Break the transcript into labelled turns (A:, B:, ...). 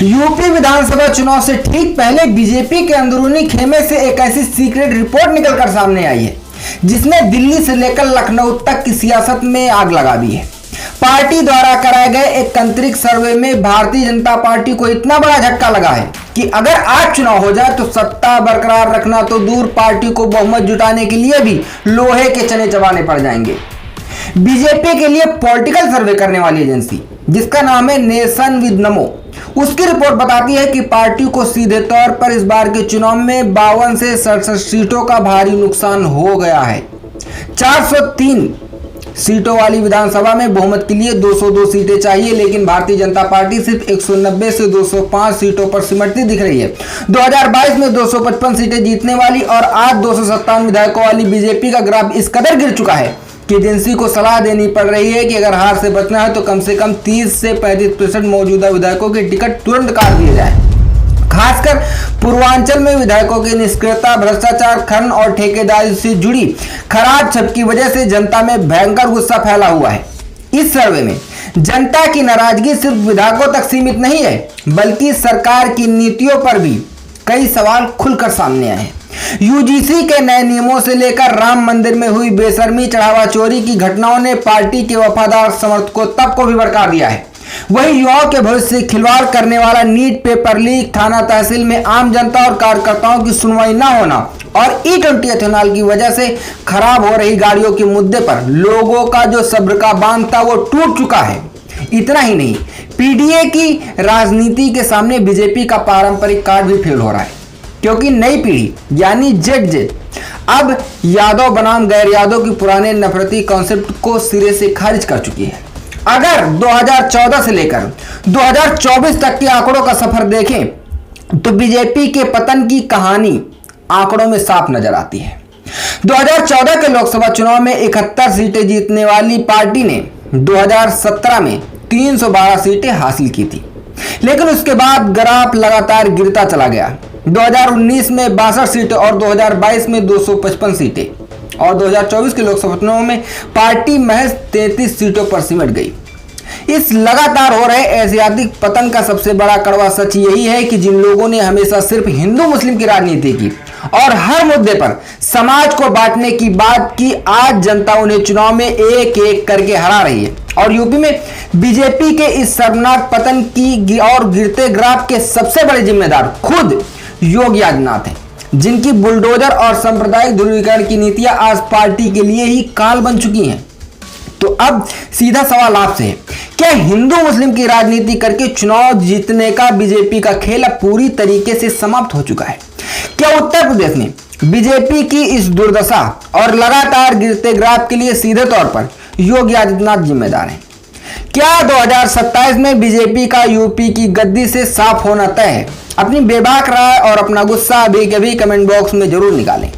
A: UP विधानसभा चुनाव से ठीक पहले बीजेपी के अंदरूनी खेमे से एक ऐसी सीक्रेट रिपोर्ट निकलकर सामने आई है जिसने दिल्ली से लेकर लखनऊ तक की सियासत में आग लगा दी है। पार्टी द्वारा कराए गए एक आंतरिक सर्वे में भारतीय जनता पार्टी को इतना बड़ा झटका लगा है कि अगर आज चुनाव हो जाए तो सत्ता बरकरार रखना तो दूर, पार्टी को बहुमत जुटाने के लिए भी लोहे के चने चबाने पड़ जाएंगे। बीजेपी के लिए पॉलिटिकल सर्वे करने वाली एजेंसी जिसका नाम है नेशन विद नमो, उसकी रिपोर्ट बताती है कि पार्टी को सीधे तौर पर इस बार के चुनाव में 52 से 67 सीटों का भारी नुकसान हो गया है। 403 सीटों वाली विधानसभा में बहुमत के लिए 202 सीटें चाहिए, लेकिन भारतीय जनता पार्टी सिर्फ 190 से 205 सीटों पर सिमटती दिख रही है। 2022 में 255 सीटें जीतने वाली और आज 257 विधायकों वाली बीजेपी का ग्राफ इस कदर गिर चुका है कि एजेंसी को सलाह देनी पड़ रही है कि अगर हार से बचना है तो कम से कम 30 से 35% मौजूदा विधायकों के टिकट तुरंत काट दिए जाए। खासकर पूर्वांचल में विधायकों की निष्क्रियता, भ्रष्टाचार, खनन और ठेकेदारी से जुड़ी खराब छवि की वजह से जनता में भयंकर गुस्सा फैला हुआ है। इस सर्वे में जनता की नाराजगी सिर्फ विधायकों तक सीमित नहीं है, बल्कि सरकार की नीतियों पर भी कई सवाल खुलकर सामने आए हैं। यूजीसी के नए नियमों से लेकर राम मंदिर में हुई बेशर्मी, चढ़ावा चोरी की घटनाओं ने पार्टी के वफादार समर्थकों तक को भी भड़का दिया है। वहीं युवाओं के भविष्य से खिलवाड़ करने वाला नीट पेपर लीक, थाना तहसील में आम जनता और कार्यकर्ताओं की सुनवाई न होना और E20 एथेनॉल की वजह से खराब हो रही गाड़ियों के मुद्दे पर लोगों का जो सब्र का बांध था वो टूट चुका है। इतना ही नहीं, पीडीए की राजनीति के सामने बीजेपी का पारंपरिक कार्ड भी फेल हो रहा है, क्योंकि नई पीढ़ी यानी जेड अब यादव बनाम गैर यादव की पुराने नफरती कॉन्सेप्ट को सिरे से खारिज कर चुकी है। अगर 2014 से लेकर 2024 तक के आंकड़ों का सफर देखें तो बीजेपी के पतन की कहानी आंकड़ों में साफ नजर आती है। 2014 के लोकसभा चुनाव में 71 सीटें जीतने वाली पार्टी ने 2017 में 312 सीटें हासिल की थी, लेकिन उसके बाद ग्राफ लगातार गिरता चला गया। 2019 में 62 सीटें और 2022 में 255 सीटें और 2024 के लोकसभा चुनाव में पार्टी महज 33 सीटों पर सिमट गई। इस लगातार हो रहे ऐतिहासिक पतन का सबसे बड़ा कड़वा सच यही है कि जिन लोगों ने हमेशा सिर्फ हिंदू मुस्लिम की राजनीति की और हर मुद्दे पर समाज को बांटने की बात की, आज जनता उन्हें चुनाव में एक एक करके हरा रही है। और यूपी में बीजेपी के इस शर्मनाक पतन की और गिरते ग्राफ के सबसे बड़े जिम्मेदार खुद योगी आदित्यनाथ हैं, जिनकी बुलडोजर और सांप्रदायिक ध्रुवीकरण की नीतियां आज पार्टी के लिए ही काल बन चुकी हैं। तो अब सीधा सवाल आपसे है, क्या हिंदू मुस्लिम की राजनीति करके चुनाव जीतने का बीजेपी का खेल अब पूरी तरीके से समाप्त हो चुका है? क्या उत्तर प्रदेश में बीजेपी की इस दुर्दशा और लगातार गिरते ग्राफ के लिए सीधे तौर पर योगी आदित्यनाथ जिम्मेदार हैं? क्या 2027 में बीजेपी का यूपी की गद्दी से साफ होना तय है? अपनी बेबाक राय और अपना गुस्सा अभी कभी कमेंट बॉक्स में जरूर निकालें।